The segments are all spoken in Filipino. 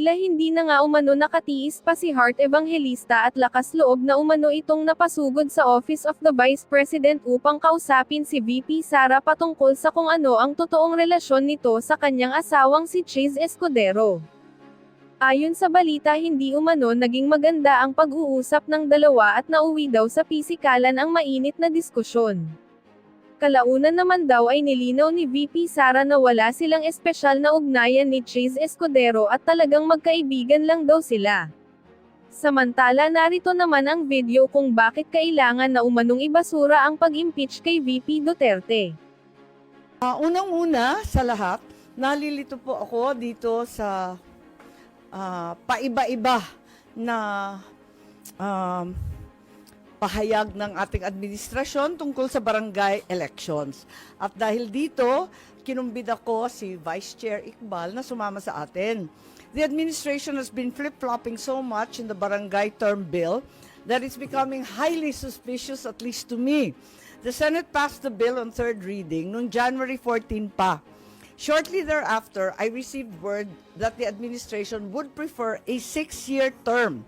Tila hindi na nga umano nakatiis pa si Heart Evangelista at lakas loob na umano itong napasugod sa Office of the Vice President upang kausapin si VP Sara patungkol sa kung ano ang totoong relasyon nito sa kanyang asawang si Chase Escudero. Ayon sa balita hindi umano naging maganda ang pag-uusap ng dalawa at nauwi daw sa pisikalan ang mainit na diskusyon. Kalaunan naman daw ay nilinaw ni VP Sara na wala silang espesyal na ugnayan ni Chase Escudero at talagang magkaibigan lang daw sila. Samantala narito naman ang video kung bakit kailangan na umanong ibasura ang pag-impeach kay VP Duterte. Unang-una sa lahat, nalilito po ako dito sa paiba-iba na pahayag ng ating administrasyon tungkol sa barangay elections. At dahil dito, kinumbid ako si Vice Chair Iqbal na sumama sa atin. The administration has been flip-flopping so much in the barangay term bill that it's becoming highly suspicious, at least to me. The Senate passed the bill on third reading noong January 14 pa. Shortly thereafter, I received word that the administration would prefer a 6-year term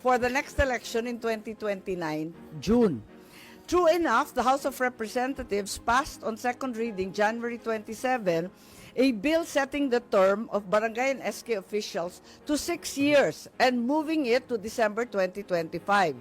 for the next election in 2029, June. True enough, the House of Representatives passed on second reading January 27 a bill setting the term of barangay and SK officials to 6 years and moving it to December 2025.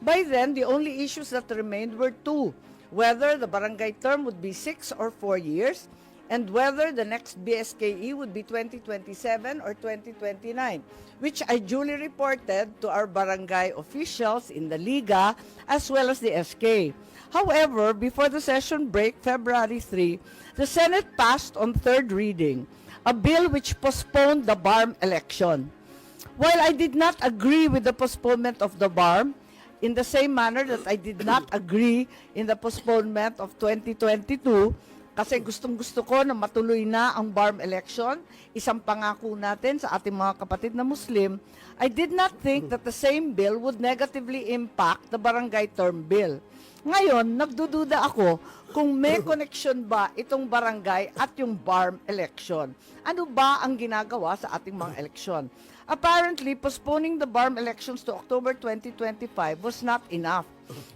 By then, the only issues that remained were two: whether the barangay term would be 6 or 4 years, and whether the next BSKE would be 2027 or 2029, which I duly reported to our barangay officials in the Liga as well as the SK. However, before the session break, February 3, the Senate passed on third reading a bill which postponed the BARM election. While I did not agree with the postponement of the BARM, in the same manner that I did not agree in the postponement of 2022, kasi gustong-gusto ko na matuloy na ang BARM election, isang pangako natin sa ating mga kapatid na Muslim, I did not think that the same bill would negatively impact the barangay term bill. Ngayon, nagdududa ako kung may connection ba itong barangay at yung BARM election. Ano ba ang ginagawa sa ating mga eleksyon? Apparently, postponing the BARM elections to October 2025 was not enough.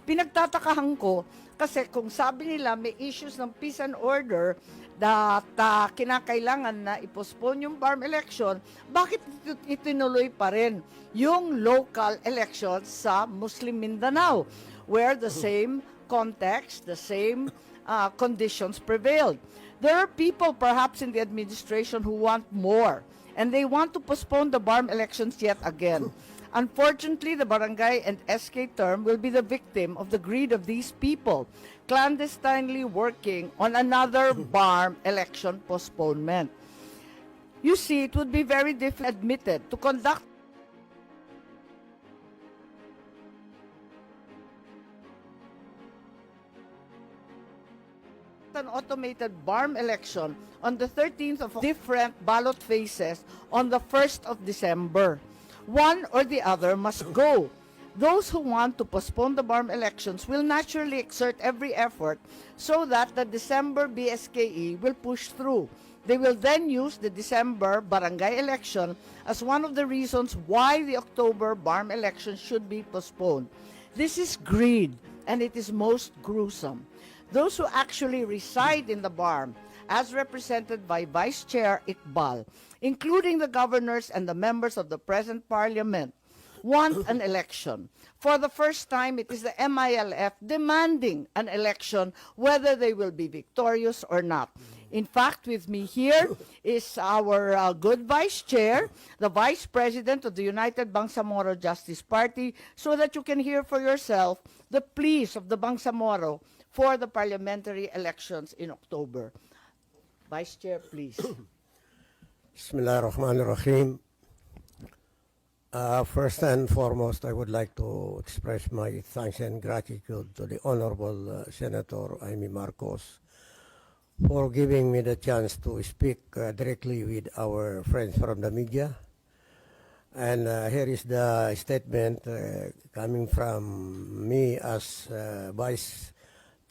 Pinagtatakahan ko kasi kung sabi nila may issues ng peace and order that kinakailangan na i-postpone yung BARM election, bakit itinuloy pa rin yung local elections sa Muslim Mindanao where the same context, the same conditions prevailed? There are people perhaps in the administration who want more and they want to postpone the BARM elections yet again. Unfortunately, the barangay and SK term will be the victim of the greed of these people, clandestinely working on another BARM election postponement. You see, it would be very difficult admitted to conduct an automated BARM election on the 13th of different ballot phases on the 1st of December. One or the other must go. Those who want to postpone the BARM elections will naturally exert every effort so that the December BSKE will push through. They will then use the December barangay election as one of the reasons why the October BARM election should be postponed. This is greed, and it is most gruesome. Those who actually reside in the BARM, as represented by Vice Chair Iqbal, including the governors and the members of the present parliament, want an election. For the first time, it is the MILF demanding an election, whether they will be victorious or not. In fact, with me here is our good Vice Chair, the Vice President of the United Bangsamoro Justice Party, so that you can hear for yourself the pleas of the Bangsamoro for the parliamentary elections in October. Vice Chair, please. Bismillahirrahmanirrahim. First and foremost, I would like to express my thanks and gratitude to the Honorable Senator Amy Marcos for giving me the chance to speak directly with our friends from the media. And here is the statement coming from me as Vice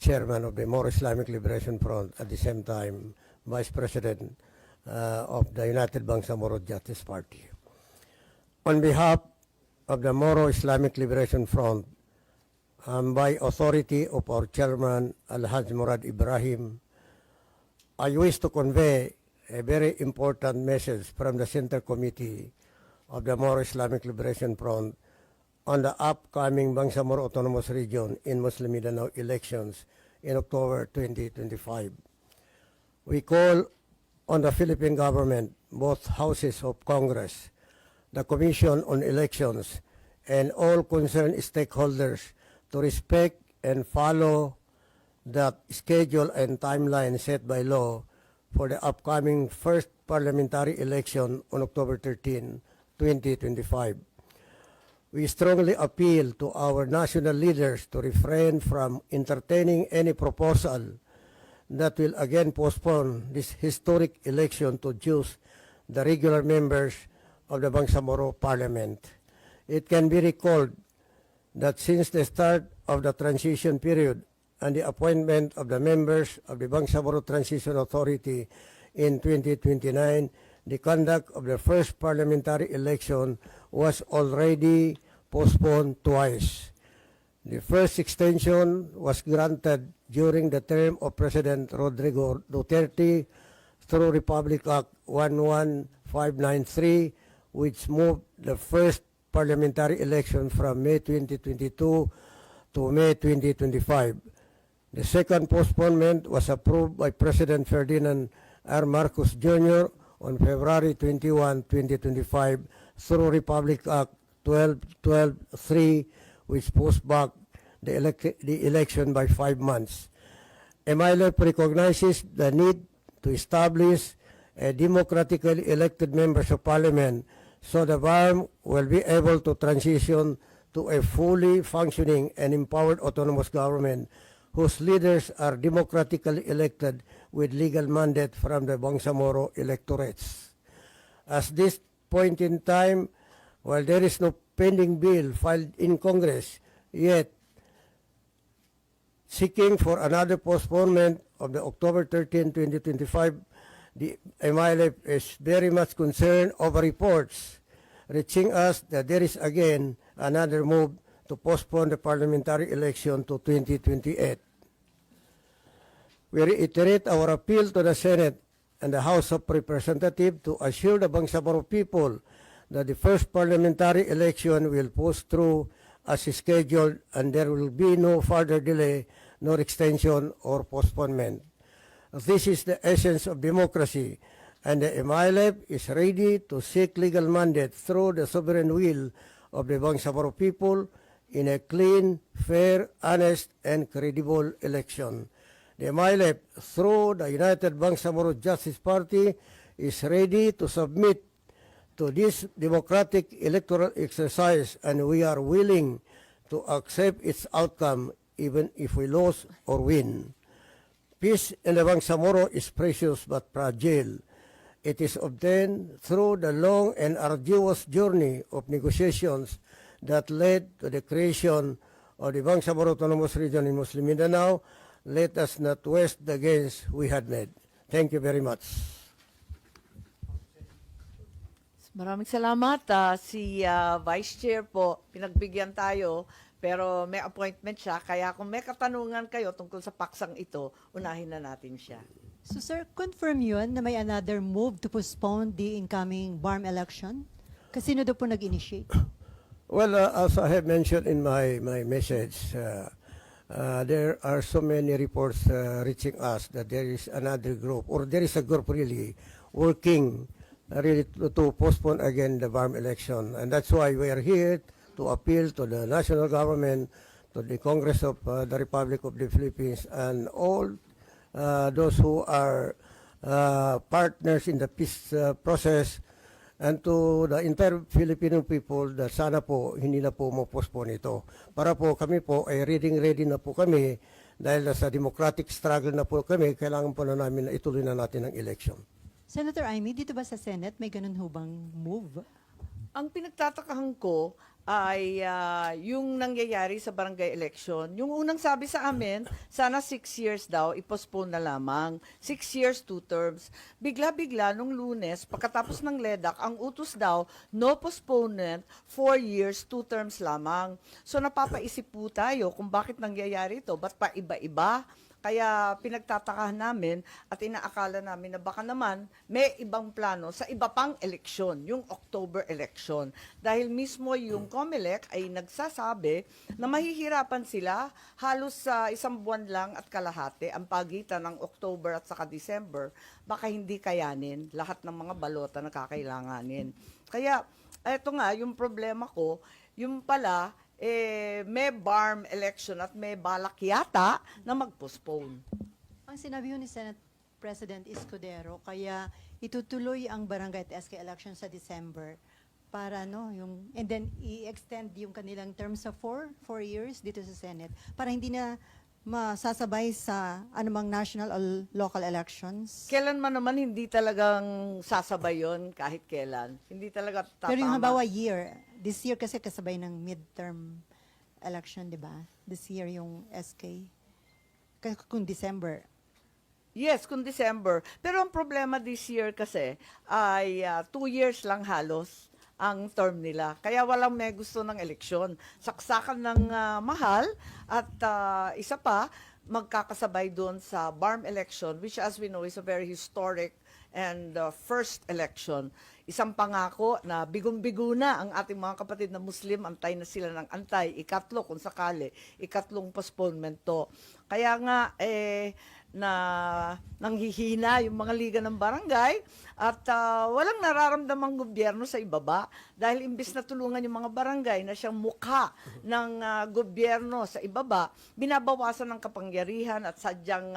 Chairman of the More Islamic Liberation Front, at the same time Vice President of the United Bangsamoro Justice Party. On behalf of the Moro Islamic Liberation Front, by authority of our chairman, Al-Haj Murad Ibrahim, I wish to convey a very important message from the Center Committee of the Moro Islamic Liberation Front on the upcoming Bangsamoro Autonomous Region in Muslim Mindanao elections in October 2025. We call on the Philippine government, both houses of Congress, the Commission on Elections, and all concerned stakeholders to respect and follow the schedule and timeline set by law for the upcoming first parliamentary election on October 13, 2025. We strongly appeal to our national leaders to refrain from entertaining any proposal that will again postpone this historic election to choose the regular members of the Bangsamoro Parliament. It can be recalled that since the start of the transition period and the appointment of the members of the Bangsamoro Transition Authority in 2029, the conduct of the first parliamentary election was already postponed twice. The first extension was granted during the term of President Rodrigo Duterte through Republic Act 11593, which moved the first parliamentary election from May 2022 to May 2025. The second postponement was approved by President Ferdinand R. Marcos Jr. on February 21, 2025 through Republic Act 12123, which pushed back the election by 5 months. MILF recognizes the need to establish a democratically elected members of parliament so the BARM will be able to transition to a fully functioning and empowered autonomous government whose leaders are democratically elected with legal mandate from the Bangsamoro electorates. At this point in time, while there is no pending bill filed in Congress, yet seeking for another postponement of the October 13, 2025, the MILF is very much concerned over reports reaching us that there is again another move to postpone the parliamentary election to 2028. We reiterate our appeal to the Senate and the House of Representatives to assure the Bangsamoro people that the first parliamentary election will push through as scheduled and there will be no further delay nor extension or postponement. This is the essence of democracy, and the MILF is ready to seek legal mandate through the sovereign will of the Bangsamoro people in a clean, fair, honest, and credible election. The MILF, through the United Bangsamoro Justice Party, is ready to submit to this democratic electoral exercise, and we are willing to accept its outcome even if we lose or win. Peace in the Bangsamoro is precious but fragile. It is obtained through the long and arduous journey of negotiations that led to the creation of the Bangsamoro Autonomous Region in Muslim Mindanao. Let us not waste the gains we had made. Thank you very much. Maraming salamat. Si Vice Chair po, pinagbigyan tayo, pero may appointment siya. Kaya kung may katanungan kayo tungkol sa paksang ito, unahin na natin siya. So sir, confirm yun na may another move to postpone the incoming BARM election? Kasino daw po nag-initiate? Well, as I have mentioned in my message, there are so many reports reaching us that there is another group, or there is a group really working really to postpone again the BARM election. And that's why we are here to appeal to the national government, to the Congress of the Republic of the Philippines, and all those who are partners in the peace process, and to the entire Filipino people that sana po hindi na po mo-postpone ito. Para po kami po ay ready na po kami dahil sa democratic struggle na po kami, kailangan po na namin na ituloy na natin ang election. Senator Amy, dito ba sa Senate may ganun hubang move? Ang pinagtatakahan ko, ay yung nangyayari sa barangay election. Yung unang sabi sa amin, sana 6 years daw, ipostpone na lamang. 6 years, 2 terms. Bigla-bigla, nung Lunes, pagkatapos ng LEDAC, ang utos daw, no postponement, 4 years, 2 terms lamang. So napapaisip po tayo kung bakit nangyayari ito, ba't pa iba-iba? Kaya pinagtatakahan namin at inaakala namin na baka naman may ibang plano sa iba pang eleksyon, yung October election. Dahil mismo yung COMELEC ay nagsasabi na mahihirapan sila halos sa 1 buwan lang at kalahati ang pagitan ng October at saka December. Baka hindi kayanin lahat ng mga balota na kakailanganin. Kaya eto nga, yung problema ko, yung pala, may BARM election at may balak yata na mag-postpone. Ang sinabi ho ni Senate President Escudero, kaya itutuloy ang barangay at SK election sa December para and then i-extend yung kanilang term sa 4 years dito sa Senate para hindi na masasabay sa anumang national or local elections. Kailan man naman hindi talagang sasabay yun kahit kailan. Hindi talaga tatama. Pero yung halimbawa this year kasi kasabay ng midterm election, di ba? This year yung SK. Kung December. Yes, kung December. Pero ang problema this year kasi ay 2 years lang halos ang term nila. Kaya walang may gusto ng eleksyon. Saksakan ng mahal at isa pa, magkakasabay doon sa BARM election, which as we know is a very historic and first election. Isang pangako na bigong-bigo na ang ating mga kapatid na Muslim, antay na sila ng antay, ikatlo kung sakali, ikatlong postponement to. Kaya nga, nanghihina yung mga liga ng barangay at walang nararamdamang gobyerno sa ibaba dahil imbis na tulungan yung mga barangay na siyang mukha ng gobyerno sa ibaba, binabawasan ng kapangyarihan at sadyang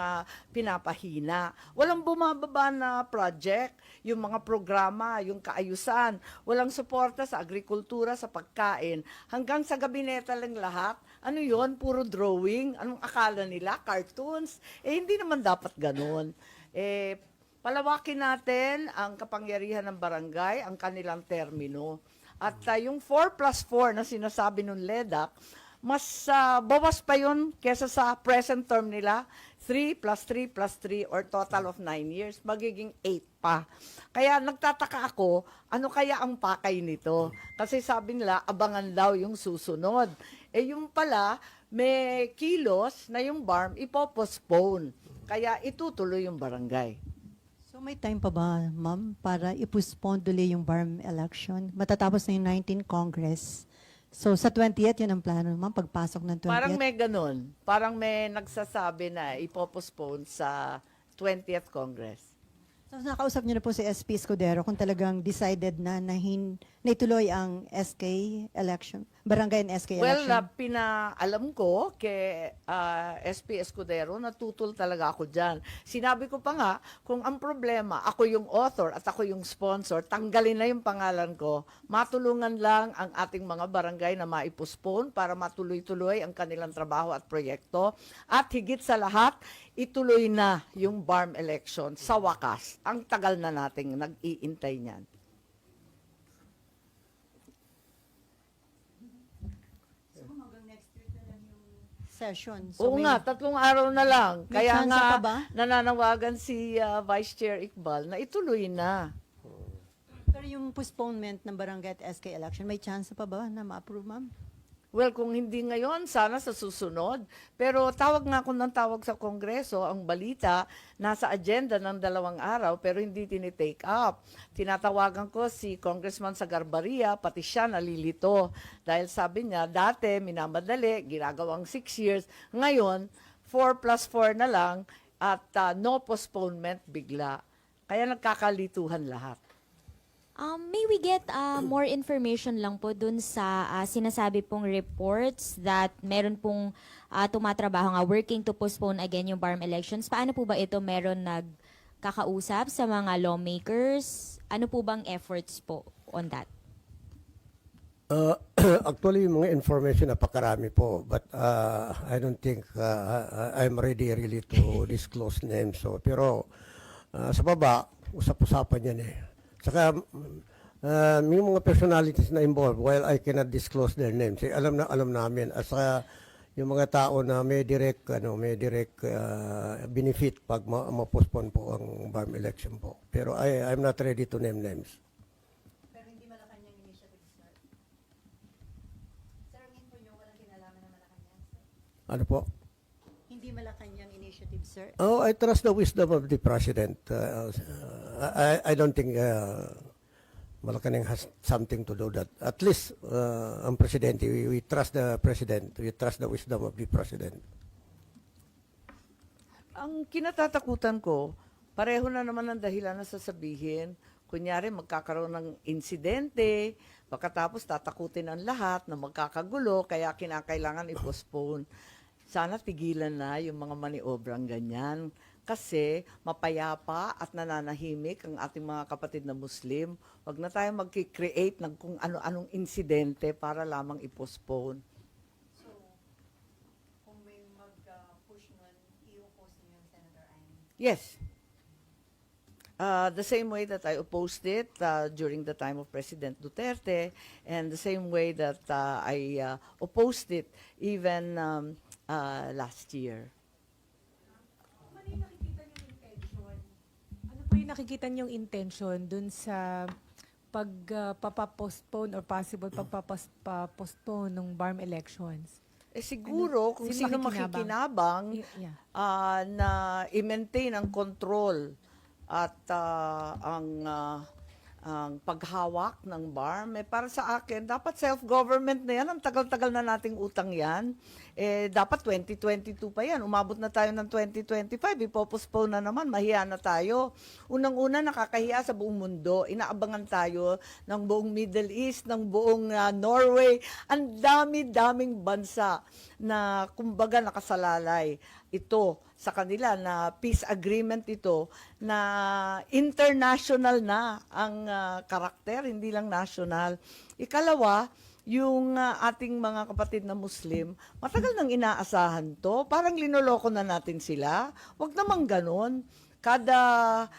pinapahina. Walang bumababa na project, yung mga programa, yung kaayusan, walang suporta sa agrikultura, sa pagkain, hanggang sa gabineta lang lahat. Ano yon? Puro drawing? Anong akala nila? Cartoons? Hindi naman dapat ganun. Palawakin natin ang kapangyarihan ng barangay, ang kanilang termino. At yung 4+4 na sinasabi ng LEDAC, mas bawas pa yun kesa sa present term nila, 3+3+3 or total of 9 years, magiging 8 pa. Kaya nagtataka ako, ano kaya ang pakay nito? Kasi sabi nila, abangan daw yung susunod. Yung pala, may kilos na yung BARM ipopostpone. Kaya itutuloy yung barangay. So may time pa ba, ma'am, para i-postpone tuloy yung BARM election? Matatapos na yung 19th Congress. So sa 20th, yun ang plano, ma'am, pagpasok ng 20th? Parang may ganun. Parang may nagsasabi na ipopostpone sa 20th Congress. So nakausap niyo na po si SP Escudero kung talagang decided na ituloy ang SK election, barangay and SK Well, election? pinaalam ko kay SP Escudero, natutol talaga ako dyan. Sinabi ko pa nga, kung ang problema, ako yung author at ako yung sponsor, tanggalin na yung pangalan ko, matulungan lang ang ating mga barangay na maipospone para matuloy-tuloy ang kanilang trabaho at proyekto. At higit sa lahat, ituloy na yung BARM election sa wakas. Ang tagal na nating nag-iintay niyan. Session. Oo nga, 3 araw na lang. may Kaya chance nga, pa ba? nananawagan si Vice Chair Iqbal na ituloy na. Pero yung postponement ng barangay at SK election, may chance pa ba na ma-approve, ma'am? Well, kung hindi ngayon, sana sa susunod. Pero tawag nga ako ng tawag sa Kongreso, ang balita, nasa agenda ng 2 araw, pero hindi tinitake up. Tinatawagan ko si Congressman Sagarbaria, pati siya nalilito. Dahil sabi niya, dati minamadali, ginagawang 6 years. Ngayon, 4+4 na lang at no postponement bigla. Kaya nagkakalituhan lahat. May we get more information lang po dun sa sinasabi pong reports that meron pong tumatrabaho nga working to postpone again yung BARM elections. Paano po ba ito? Meron nagkakausap sa mga lawmakers? Ano po bang efforts po on that? Actually, yung mga information napakarami po, but I don't think I'm ready really to disclose names. So, pero sa baba, usap-usapan yan eh. Saka Yung mga personalities na involved, while I cannot disclose their names, alam namin. As yung mga tao na may direct benefit pag ma-postpone po ang BARM election po. Pero I'm not ready to name names. Pero hindi Malacanang initiative, sir. Sir, ang info nyo, walang kinalaman ng Malacanang, sir. Ano po? Hindi Malacanang initiative, sir. Oh, I trust the wisdom of the president. I don't think Malacanang has something to do that. At least ang presidente, we trust the president. We trust the wisdom of the president. Ang kinatatakutan ko, pareho na naman ang dahilan na sasabihin. Kunyari, magkakaroon ng insidente, pagkatapos tatakutin ang lahat na magkakagulo, kaya kinakailangan i-postpone. Sana tigilan na yung mga maniobrang ganyan. Kasi mapayapa at nananahimik ang ating mga kapatid na Muslim. Huwag na tayo mag-create ng kung ano-anong insidente para lamang i-postpone. So, kung may mag-push nun, i-oppose niyo yung Senator Amy. Yes. The same way that I opposed it during the time of President Duterte, and the same way that I opposed it even last year. Ano po yung nakikita niyong intention dun sa pagpapostpone or possible pagpapostpone ng BARM elections? Siguro kung sino makikinabang Yeah. na i-maintain ang control at ang paghawak ng BARM, para sa akin, dapat self-government na yan. Ang tagal-tagal na nating utang yan. Dapat 2022 pa yan. Umabot na tayo ng 2025. Ipopostpone na naman. Mahiya na tayo. Unang-una, nakakahiya sa buong mundo. Inaabangan tayo ng buong Middle East, ng buong Norway. Ang dami-daming bansa na kumbaga nakasalalay ito sa kanila na peace agreement ito na international na ang karakter, hindi lang national. Ikalawa, yung ating mga kapatid na Muslim, matagal nang inaasahan to. Parang linoloko na natin sila. Huwag naman ganon. Kada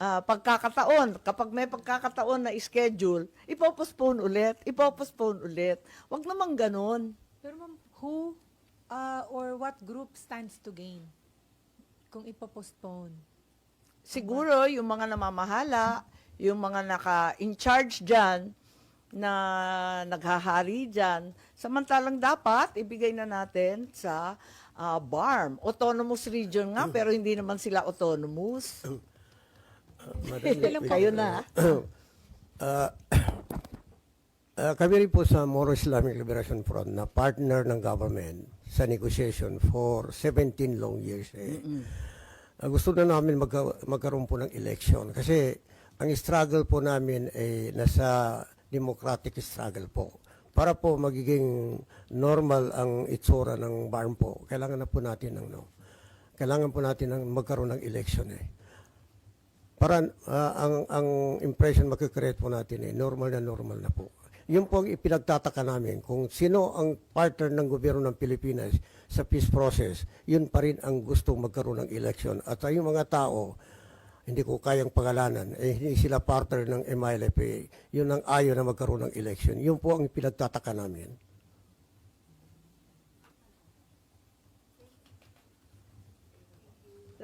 pagkakataon, kapag may pagkakataon na schedule, ipopostpone ulit. Huwag naman ganon. Pero ma'am, who or what group stands to gain kung ipopostpone? Siguro yung mga namamahala, yung mga naka-in charge dyan, na naghahari dyan, samantalang dapat ibigay na natin sa BARM. Autonomous region nga, pero hindi naman sila autonomous. Kayo na. Kami rin po sa Moro Islamic Liberation Front na partner ng government sa negotiation for 17 long years. Gusto na namin magkaroon po ng election kasi ang struggle po namin ay nasa democratic struggle po. Para po magiging normal ang itsura ng BARM po, kailangan na po natin ng magkaroon ng election Para ang impression makikreate po natin normal na po. Yun po ang ipinagtataka namin. Kung sino ang partner ng gobyerno ng Pilipinas sa peace process, yun pa rin ang gustong magkaroon ng election. At yung mga tao, hindi ko kayang pangalanan, hindi sila partner ng MILFA, yun ang ayaw na magkaroon ng election. Yun po ang ipinagtataka namin.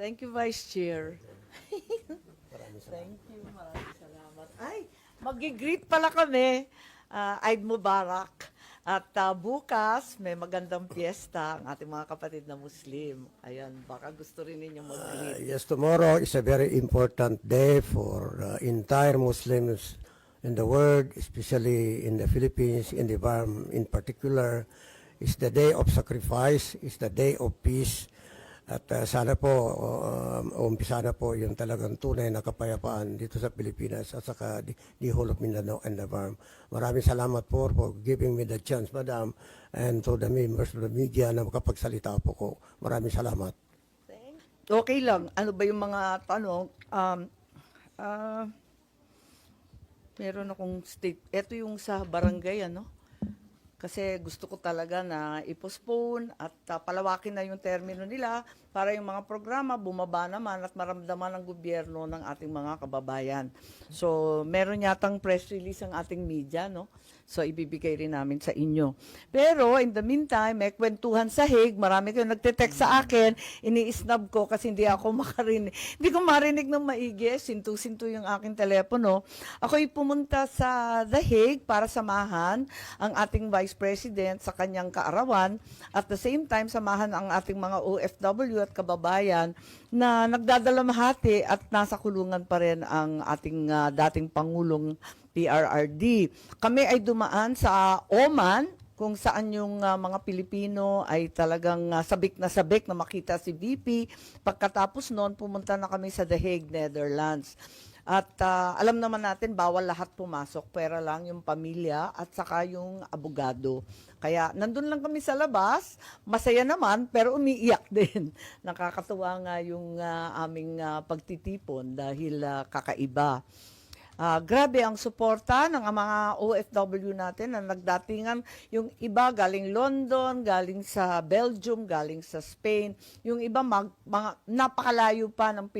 Thank you, Vice Chair. Thank you, maraming salamat. Ay, mag-greet pala kami. Eid Mubarak. At bukas, may magandang piyesta ang ating mga kapatid na Muslim. Ayan, baka gusto rin ninyo mag-greet. Yes, tomorrow is a very important day for entire Muslims in the world, especially in the Philippines, in the BARM in particular. It's the day of sacrifice, it's the day of peace. At sana po, umpisa na po yung talagang tunay na kapayapaan dito sa Pilipinas at saka the whole of Mindanao and the BARM. Maraming salamat po for giving me the chance, Madam, and to the members of the media na makapagsalita po ko. Maraming salamat. Okay lang. Ano ba yung mga tanong? Meron akong state. Ito yung sa barangay, ano? kasi gusto ko talaga na i-postpone at palawakin na yung termino nila para yung mga programa bumaba naman at maramdaman ng gobyerno ng ating mga kababayan. So, meron yatang press release ang ating media, no? So, ibibigay rin namin sa inyo. Pero, in the meantime, may kwentuhan sa Hague. Marami kayong nagte-text sa akin. Ini-snub ko kasi hindi ako makarinig. Hindi ko marinig ng maigi. Sintu-sintu yung aking telepono. Ako'y pumunta sa The Hague para samahan ang ating Vice President sa kanyang kaarawan. At the same time, samahan ang ating mga OFW at kababayan na nagdadalamhati at nasa kulungan pa rin ang ating dating Pangulong PRRD. Kami ay dumaan sa Oman, kung saan yung mga Pilipino ay talagang sabik na makita si VP. Pagkatapos noon, pumunta na kami sa The Hague, Netherlands. At alam naman natin, bawal lahat pumasok, pera lang yung pamilya at saka yung abogado. Kaya nandun lang kami sa labas, masaya naman, pero umiiyak din. Nakakatuwa nga yung aming pagtitipon dahil kakaiba. Grabe ang suporta ng mga OFW natin na nagdatingan. Yung iba galing London, galing sa Belgium, galing sa Spain. Yung iba mga napakalayo pa ng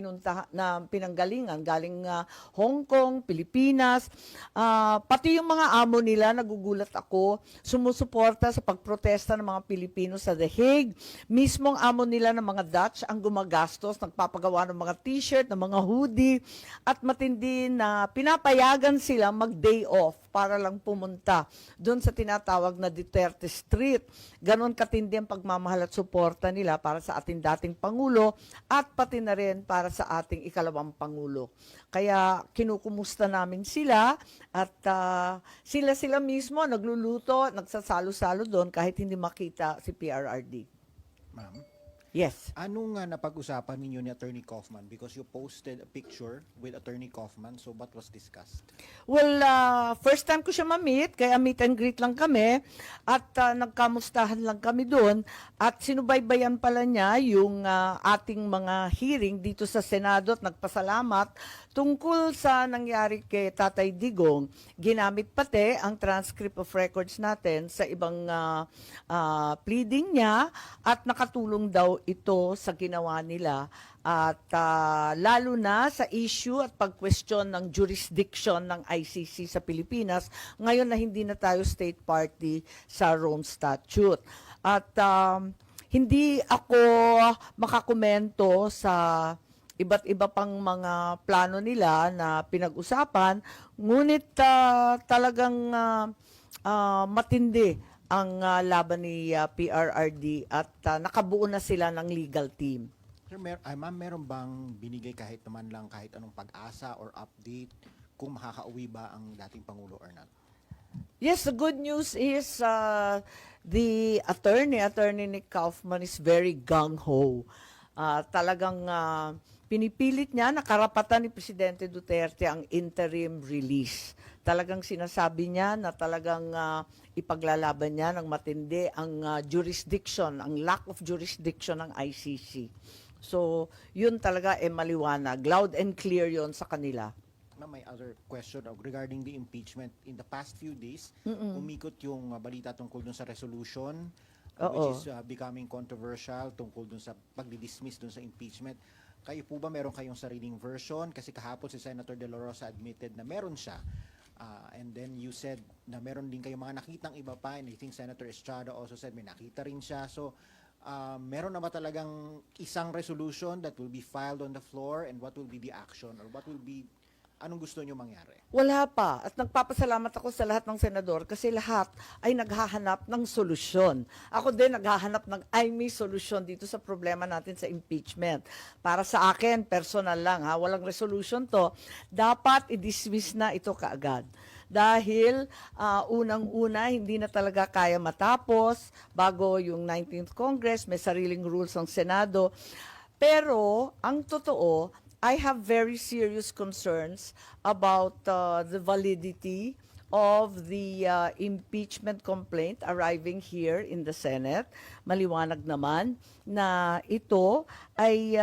pinanggalingan. Galing Hong Kong, Pilipinas. Pati yung mga amo nila, nagugulat ako, sumusuporta sa pagprotesta ng mga Pilipino sa The Hague. Mismong amo nila ng mga Dutch ang gumagastos, nagpapagawa ng mga t-shirt, ng mga hoodie, at matindi na pinapayagan sila mag-day off para lang pumunta doon sa tinatawag na Duterte Street. Ganon katindi ang pagmamahal at suporta nila para sa ating dating Pangulo at pati na rin para sa ating ikalawang Pangulo. Kaya kinukumusta namin sila at sila mismo nagluluto, nagsasalo-salo doon kahit hindi makita si PRRD. Ma'am, Yes. anong napag-usapan ninyo ni Attorney Kaufman? Because you posted a picture with Attorney Kaufman, so what was discussed? Well, first time ko siya ma-meet, kaya meet and greet lang kami at nagkamustahan lang kami doon at sinubaybayan pala niya yung ating mga hearing dito sa Senado at nagpasalamat tungkol sa nangyari kay Tatay Digong. Ginamit pati ang transcript of records natin sa ibang pleading niya at nakatulong daw ito sa ginawa nila at lalo na sa issue at pag-question ng jurisdiction ng ICC sa Pilipinas ngayon na hindi na tayo state party sa Rome Statute. At hindi ako makakomento sa iba't iba pang mga plano nila na pinag-usapan, ngunit talagang matindi ang laban ni PRRD at nakabuo na sila ng legal team. Sir, ma'am, meron bang binigay kahit naman lang kahit anong pag-asa or update kung makakauwi ba ang dating Pangulo or not? Yes, the good news is the attorney Nick Kaufman is very gung-ho. Talagang pinipilit niya na karapatan ni Presidente Duterte ang interim release. Talagang sinasabi niya na talagang ipaglalaban niya ng matindi ang jurisdiction, ang lack of jurisdiction ng ICC. So, yun talaga maliwanag. Loud and clear yun sa kanila. Ma'am, may other question regarding the impeachment. In the past few days, umikot yung balita tungkol dun sa resolution, which is becoming controversial tungkol dun sa pagdi-dismiss dun sa impeachment. Kayo po ba meron kayong sariling version? Kasi kahapon si Senator De La Rosa admitted na meron siya. And then you said na meron din kayong mga nakitang iba pa, and I think Senator Estrada also said may nakita rin siya. So, meron na ba talagang isang resolution that will be filed on the floor, and what will be the action, or what will be, anong gusto nyo mangyari? Wala pa. At nagpapasalamat ako sa lahat ng senador kasi lahat ay naghahanap ng solusyon. Ako din naghahanap ng may solusyon dito sa problema natin sa impeachment. Para sa akin, personal lang, walang resolution to. Dapat i-dismiss na ito kaagad. Dahil unang-una, hindi na talaga kaya matapos bago yung 19th Congress, may sariling rules ang Senado. Pero, ang totoo, I have very serious concerns about the validity of the impeachment complaint arriving here in the Senate. Maliwanag naman na ito ay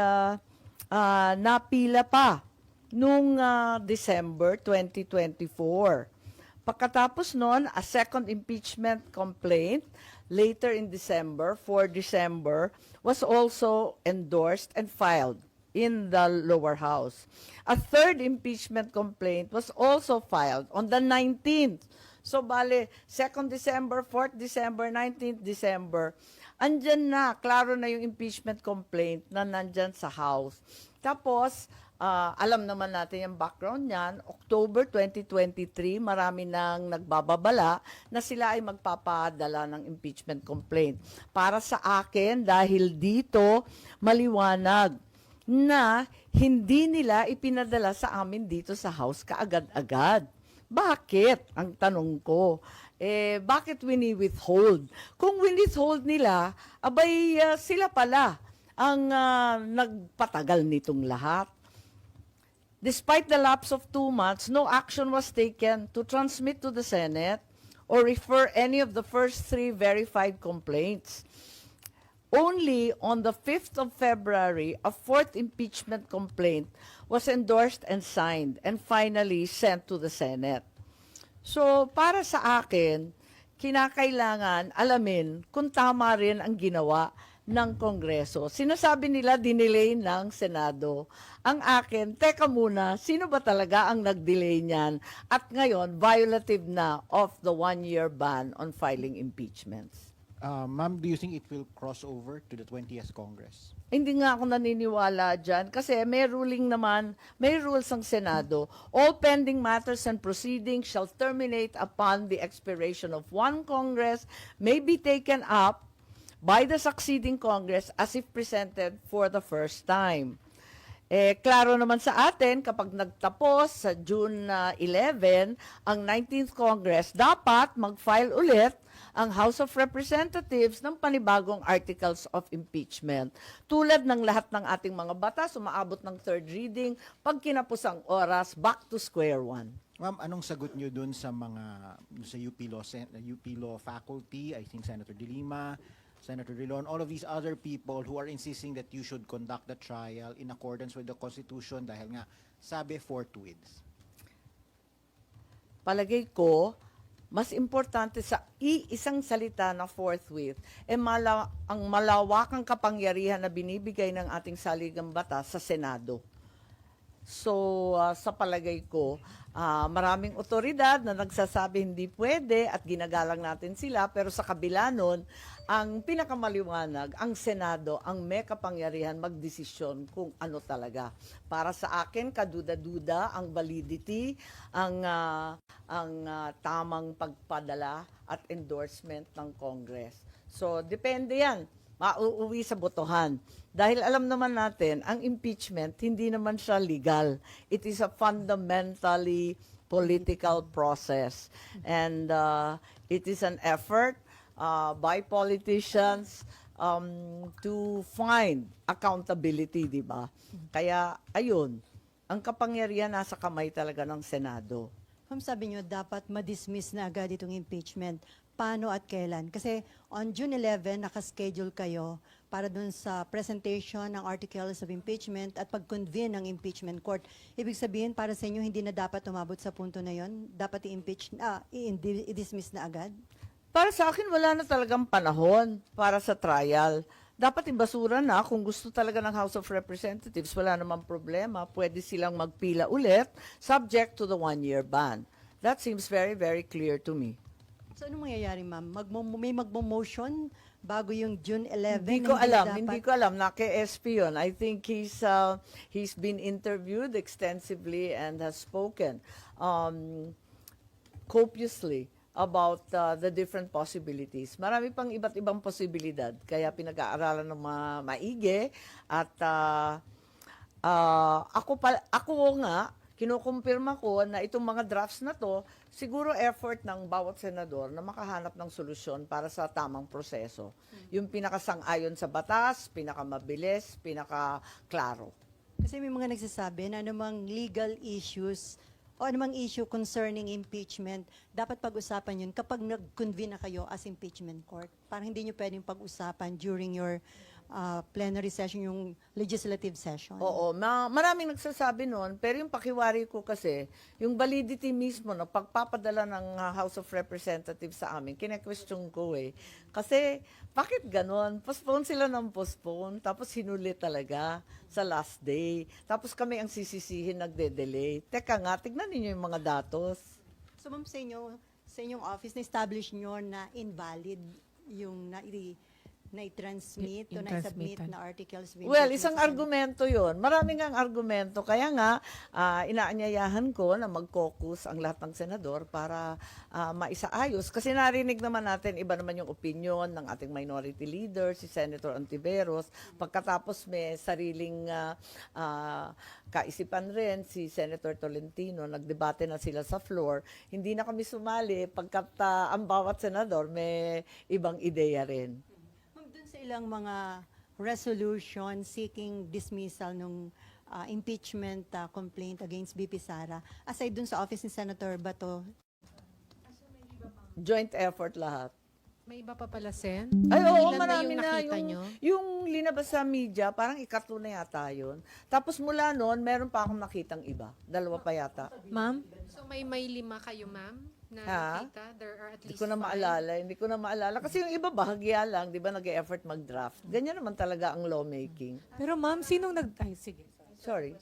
napila pa noong December 2024. Pagkatapos noon, a second impeachment complaint later in December, 4 December, was also endorsed and filed in the lower house. A third impeachment complaint was also filed on the 19th. So bale, 2nd December, 4th December, 19th December, andyan na, klaro na yung impeachment complaint na nandyan sa house. Tapos, alam naman natin yung background niyan, October 2023, marami nang nagbababala na sila ay magpapadala ng impeachment complaint. Para sa akin, dahil dito maliwanag na hindi nila ipinadala sa amin dito sa house kaagad-agad. Bakit? Ang tanong ko. Bakit wini-withhold? Kung wini-withhold nila, abay sila pala ang nagpatagal nitong lahat. Despite the lapse of 2 months, no action was taken to transmit to the Senate or refer any of the first 3 verified complaints. Only on the 5th of February, a 4th impeachment complaint was endorsed and signed and finally sent to the Senate. So, para sa akin, kinakailangan alamin kung tama rin ang ginawa ng Kongreso. Sinasabi nila dinelay ng Senado. Ang akin, teka muna, sino ba talaga ang nag-delay niyan? At ngayon, violative na of the 1-year ban on filing impeachments. Ma'am, do you think it will cross over to the 20th Congress? Hindi nga ako naniniwala dyan kasi may ruling naman, may rules ang Senado. All pending matters and proceedings shall terminate upon the expiration of one Congress, may be taken up by the succeeding Congress as if presented for the first time. Klaro naman sa atin, kapag nagtapos sa June 11, ang 19th Congress, dapat mag-file ulit ang House of Representatives ng panibagong articles of impeachment. Tulad ng lahat ng ating mga batas, umaabot ng third reading, pag kinapos ang oras, back to square one. Ma'am, anong sagot nyo dun sa sa UP Law faculty, I think Senator De Lima, Senator Drilon, all of these other people who are insisting that you should conduct the trial in accordance with the Constitution dahil nga sabi forthwith? Palagay ko, mas importante sa iisang salita na forthwith, ang malawakang kapangyarihan na binibigay ng ating saligang batas sa Senado. So, sa palagay ko, maraming otoridad na nagsasabi hindi pwede at ginagalang natin sila, pero sa kabila nun, ang pinakamaliwanag, ang Senado, ang may kapangyarihan magdesisyon kung ano talaga. Para sa akin, kaduda-duda ang validity, ang tamang pagpadala at endorsement ng Congress. So, depende yan. Mauuwi sa botohan. Dahil alam naman natin, ang impeachment, hindi naman siya legal. It is a fundamentally political process. And it is an effort by politicians to find accountability, di ba? Kaya, ayun, ang kapangyarihan nasa kamay talaga ng Senado. Ma'am, sabi nyo, dapat ma-dismiss na agad itong impeachment. Paano at kailan? Kasi on June 11, nakaschedule kayo para dun sa presentation ng articles of impeachment at pag-convene ng impeachment court. Ibig sabihin, para sa inyo, hindi na dapat umabot sa punto na yon? Dapat i-dismiss na agad? Para sa akin, wala na talagang panahon para sa trial. Dapat ibasura na kung gusto talaga ng House of Representatives, wala namang problema. Pwede silang magpila ulit, subject to the 1-year ban. That seems very, very clear to me. So, anong mangyayari, ma'am? May magmo-motion bago yung June 11? Hindi ko alam. Naka-SP yun. I think he's been interviewed extensively and has spoken copiously about the different possibilities. Marami pang iba't ibang posibilidad. Kaya pinag-aaralan ng mga maigi. At ako nga, kinukumpirma ko na itong mga drafts na to, siguro effort ng bawat senador na makahanap ng solusyon para sa tamang proseso. Yung pinakasang-ayon sa batas, pinakamabilis, pinakaklaro. Kasi may mga nagsasabi na anumang legal issues o anumang issue concerning impeachment, dapat pag-usapan yun kapag nag-convene na kayo as impeachment court. Parang hindi nyo pwedeng pag-usapan during your plenary session, yung legislative session. Oo, maraming nagsasabi noon, pero yung pakiwari ko kasi, yung validity mismo na pagpapadala ng House of Representatives sa amin, kine-question ko eh. Kasi, bakit ganon? Postpone sila ng postpone, tapos hinuli talaga sa last day. Tapos kami ang sisisihin, nagde-delay. Teka nga, tignan ninyo yung mga datos. So ma'am, sa inyong office, na-establish nyo na invalid yung na-transmit o na-submit I-transmitan. na articles. Well, isang argumento yon. Maraming ang argumento. Kaya nga, inaanyayahan ko na mag-caucus ang lahat ng senador para maisaayos. Kasi narinig naman natin, iba naman yung opinion ng ating minority leader, si Senator Ontiveros. Pagkatapos may sariling kaisipan rin si Senator Tolentino. Nagdebate na sila sa floor. Hindi na kami sumali pagkat ang bawat senador may ibang ideya rin. Ma'am, dun sa ilang mga resolution seeking dismissal ng impeachment complaint against BP Sara, aside dun sa office ni Senator Bato, Joint effort lahat. May iba pa pala, Sen? Ay, oo, Ilan marami yung na. nakita nyo? Yung linabas sa media, parang ikatlo na yata yun. Tapos mula noon, meron pa akong nakitang iba. Dalawa pa yata. Ma'am? So may 5 kayo, ma'am, na Ha? nakita? There are at Hindi least ko na 5. maalala. Hindi ko na maalala. Kasi yung iba bahagya lang, di ba, nag-e-effort mag-draft. Ganyan naman talaga ang lawmaking. Pero ma'am, sinong Ay, sige. Sorry.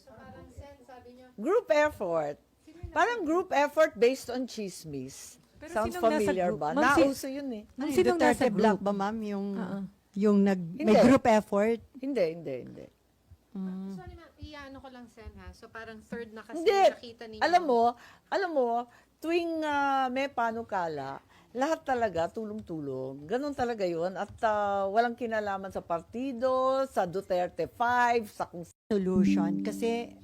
Group effort. Parang group effort based on chismis. Pero Sounds sinong nasa familiar group? ba? Ma'am, Nauso yun eh. Ma'am, Ay, sinong Duterte nasa Black group? ba ma'am? Hindi. May group effort? Hindi. Sorry, ma'am, iano ko lang, Sen, ha? So parang third na kasi Hindi. nakita ninyo. Alam mo, tuwing may panukala, lahat talaga tulong-tulong. Ganon talaga yun. At walang kinalaman sa partido, sa Duterte 5, sa kung Solution. Kasi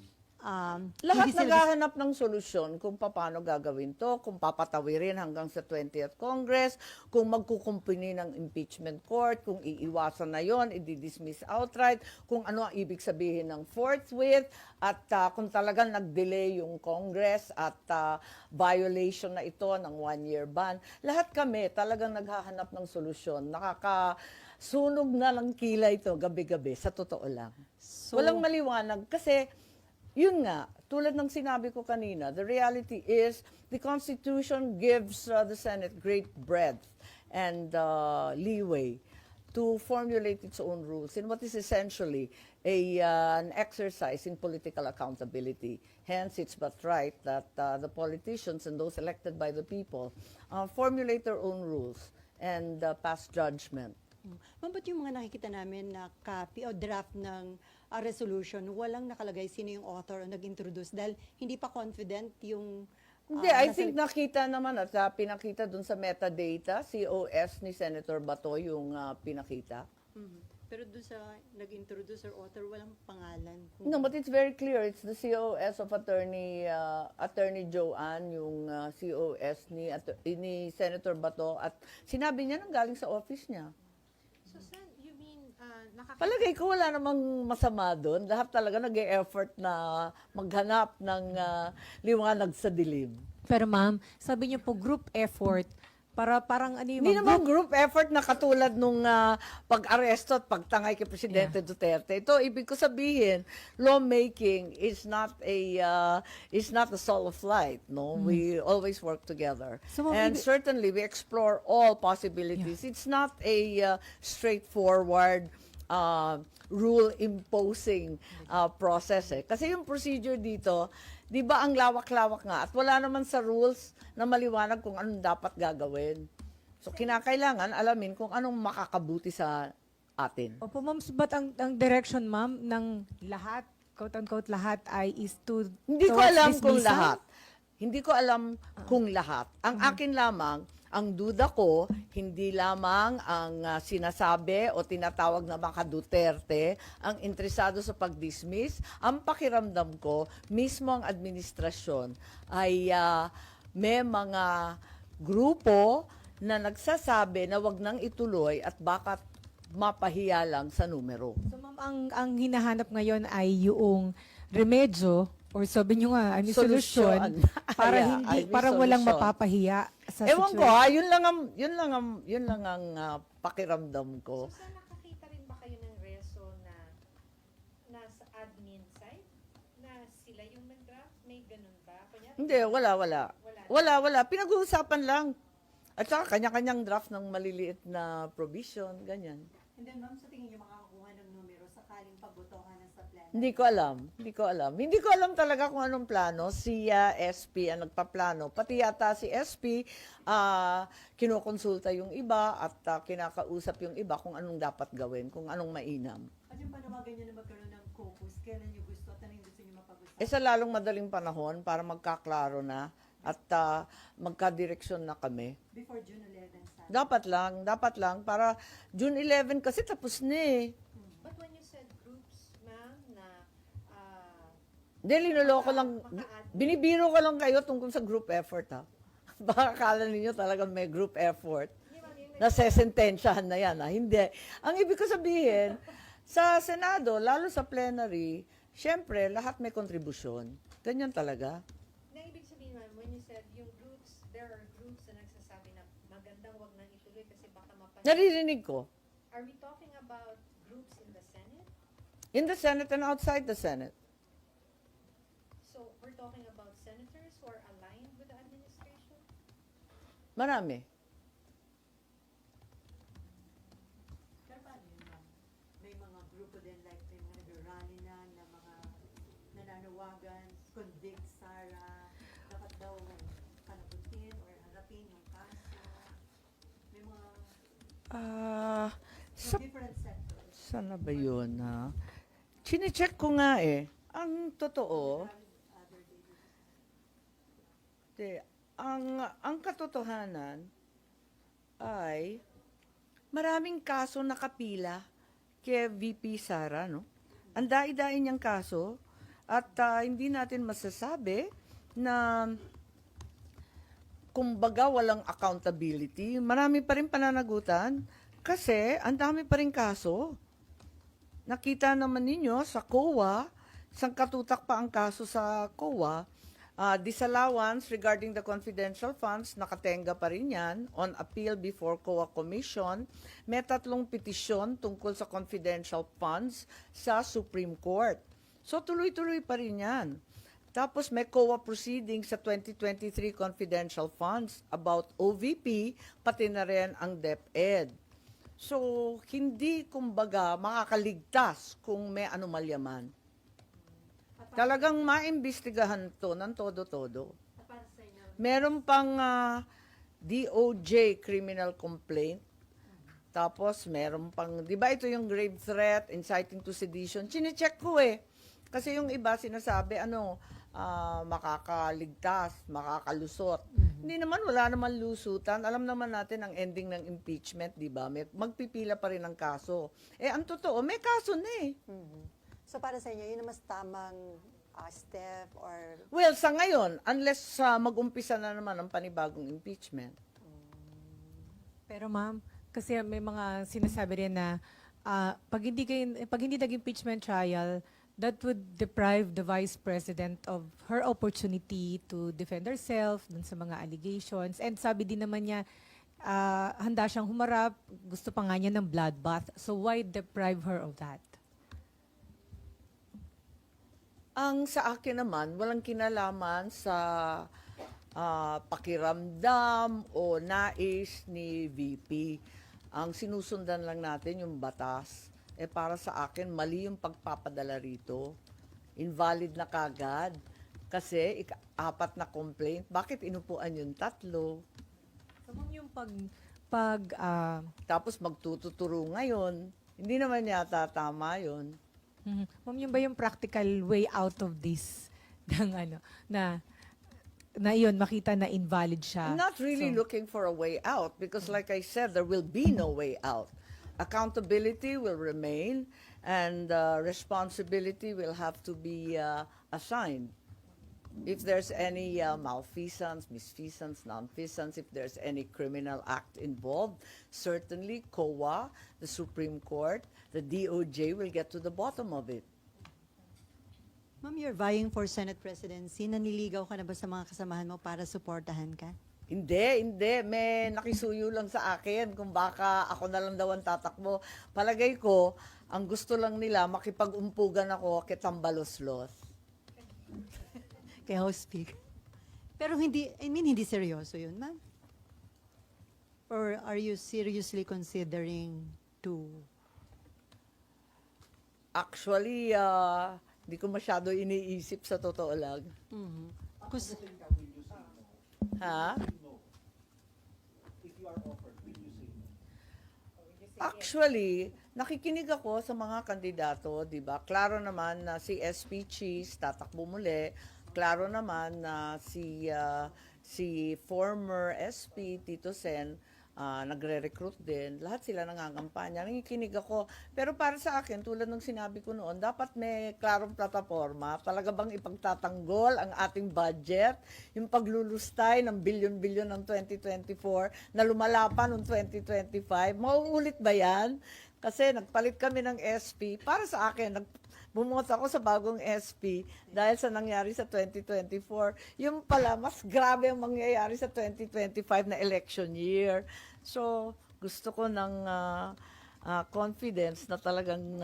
lahat hindi sila- naghahanap ng solusyon kung paano gagawin to, kung papatawirin hanggang sa 20th Congress, kung magkukumpuni ng impeachment court, kung iiwasan na yon, i-dismiss outright, kung ano ang ibig sabihin ng forthwith, at kung talagang nag-delay yung Congress at violation na ito ng 1-year ban. Lahat kami talagang naghahanap ng solusyon. Nakakasunog na lang kilay ito gabi-gabi, sa totoo lang. Walang maliwanag kasi yun nga, tulad ng sinabi ko kanina, the reality is the Constitution gives the Senate great breadth and leeway to formulate its own rules in what is essentially an exercise in political accountability. Hence, it's but right that the politicians and those elected by the people formulate their own rules and pass judgment. Ma'am, ba't yung mga nakikita namin na copy o draft ng resolution, walang nakalagay sino yung author o nag-introduce dahil hindi pa confident yung... Hindi, I think nakita naman at pinakita dun sa metadata, COS ni Senator Bato yung pinakita. Pero doon sa nag-introduce or author, walang pangalan. No, but it's very clear. It's the COS of Attorney Joanne, yung COS ni Senator Bato. At sinabi niya nang galing sa office niya. So, Sen, you mean, nakakita? Palagay ko wala namang masama doon. Lahat talaga nag-e-effort na maghanap ng liwanag sa dilim. Pero ma'am, sabi niyo po group effort para parang ano yung Hindi mga naman group effort na katulad nung pag-aresto at pagtangay kay Presidente Duterte. Ito, ibig ko sabihin, lawmaking is not a solo flight. No, we always work together. So, And certainly, we explore all possibilities. It's not a straightforward rule-imposing process. Kasi yung procedure dito, di ba ang lawak-lawak nga at wala naman sa rules na maliwanag kung anong dapat gagawin. So, kinakailangan alamin kung anong makakabuti sa atin. Opo, ma'am, but ang direction, ma'am, ng lahat, quote-unquote lahat, ay is to Hindi ko towards alam kung dismissal? lahat. Hindi ko alam kung lahat. Ang akin lamang, ang duda ko, hindi lamang ang sinasabi o tinatawag na mga Duterte ang interesado sa pag-dismiss. Ang pakiramdam ko, mismo ang administrasyon ay may mga grupo na nagsasabi na wag nang ituloy at baka mapahiya lang sa numero. So ma'am, ang hinahanap ngayon ay yung remedyo or sabi niyo nga, I mean, solusyon para Yeah, hindi I mean, para walang solusyon. mapapahiya sa Ewan ko situation. yun lang ang pakiramdam ko. So, Sen, nakakita rin ba kayo ng nasa admin side? Na sila yung nag-draft? May ganun ba? Kunyari, Hindi, wala. Wala. Pinag-uusapan lang. At saka kanya-kanyang draft ng maliliit na provision, ganyan. And then, ma'am, sa tingin niyo makakakuha ng numero sakaling pabotohan sa plan? Hindi ko alam talaga kung anong plano. Si SP ang nagpaplano. Pati yata si SP, kinukonsulta yung iba at kinakausap yung iba kung anong dapat gawin, kung anong mainam. At yung panawagan niyo na magkaroon ng caucus, kailan niyo gusto at anong gusto niyo mapag-usapan? Sa lalong madaling panahon para magkaklaro na at magkadireksyon na kami. Before June 11, sana. Dapat lang para June 11 kasi tapos na eh. but when you said groups, ma'am, na Hindi, linuloko lang. Binibiro ko lang kayo tungkol sa group effort, ha? Baka akala ninyo talagang may group effort. Nasesentensyahan na yan, ha? Hindi. Ang ibig ko sabihin, sa Senado, lalo sa plenary, syempre, lahat may kontribusyon. Ganyan talaga. na ibig sabihin, ma'am, when you said yung groups, there are groups na nagsasabi na magandang wag nang ituloy kasi baka mapansin. Naririnig ko. Are we talking about groups in the Senate? In the Senate and outside the Senate. So we're talking about senators who are aligned with the administration? Marami. Pero paano yun, ma'am? May mga grupo din, like may mga nag-rally na mga nananawagan, convict Sara, dapat daw panagutin or harapin yung kaso. May mga Sa different sectors. Sana ba yun, ha? Chine-check ko nga eh. Ang totoo, ang katotohanan ay maraming kaso nakapila kay VP Sara, no? Ang dai-dai niyang kaso at hindi natin masasabi na kumbaga walang accountability. Marami pa rin pananagutan kasi ang dami pa rin kaso. Nakita naman ninyo sa COA, sangkatutak pa ang kaso sa COA, disallowance regarding the confidential funds, nakatenga pa rin yan on appeal before COA Commission. May 3 petisyon tungkol sa confidential funds sa Supreme Court. So tuloy-tuloy pa rin yan. Tapos may COA proceeding sa 2023 confidential funds about OVP, pati na rin ang DepEd. So, hindi kumbaga makakaligtas kung may anomalya man. Talagang maimbestigahan to ng todo-todo. Meron pang DOJ criminal complaint. Tapos meron pang, di ba ito yung grave threat, inciting to sedition? Chine-check ko eh. Kasi yung iba sinasabi, makakaligtas, makakalusot. Hindi naman, wala naman lusutan. Alam naman natin ang ending ng impeachment, di ba? Magpipila pa rin ang kaso. Ang totoo, may kaso na eh. So para sa inyo, yun ang mas tamang step or... Well, sa ngayon, unless mag-umpisa na naman ang panibagong impeachment. Pero ma'am, kasi may mga sinasabi rin na pag hindi nag-impeachment trial, that would deprive the Vice President of her opportunity to defend herself dun sa mga allegations. And sabi din naman niya, handa siyang humarap, gusto pa nga niya ng bloodbath. So why deprive her of that? Ang sa akin naman, walang kinalaman sa pakiramdam o nais ni VP. Ang sinusundan lang natin yung batas. Para sa akin, mali yung pagpapadala rito. Invalid na kagad. Kasi 4 na complaint. Bakit inupuan yung 3? So ma'am, yung Tapos magtututuro ngayon. Hindi naman yata tama yun. ma'am, yung ba yung practical way out of this? Na yun, makita na invalid siya. I'm not really looking for a way out because like I said, there will be no way out. Accountability will remain and responsibility will have to be assigned. If there's any malfeasance, misfeasance, nonfeasance, if there's any criminal act involved, certainly COA, the Supreme Court, the DOJ will get to the bottom of it. Ma'am, you're vying for Senate presidency. Naniligaw ka na ba sa mga kasamahan mo para suportahan ka? Hindi. May nakisuyo lang sa akin kung baka ako na lang daw ang tatakbo. Palagay ko, Ang gusto lang nila, makipag-umpugan ako kay Tambaloslos. Kay House Speaker. Pero hindi, I mean, hindi seryoso yun, ma'am? Or are you seriously considering to... Actually, hindi ko masyado iniisip sa totoo lang. Kus- Ha? Actually, nakikinig ako sa mga kandidato, 'di ba? Klaro naman na si SP Cheese tatakbo muli. Klaro naman na si former SP Tito Sen nagre-recruit din. Lahat sila nangangampanya. Nakikinig ako. Pero para sa akin, tulad ng sinabi ko noon, dapat may klarong plataforma. Talaga bang ipagtatanggol ang ating budget? Yung paglulustay ng bilyon-bilyon ng 2024 na lumalapan noong 2025. Mauulit ba yan? Kasi nagpalit kami ng SP. Para sa akin, bumoto ako sa bagong SP dahil sa nangyari sa 2024. Yung pala, mas grabe ang mangyayari sa 2025 na election year. So, gusto ko ng confidence na talagang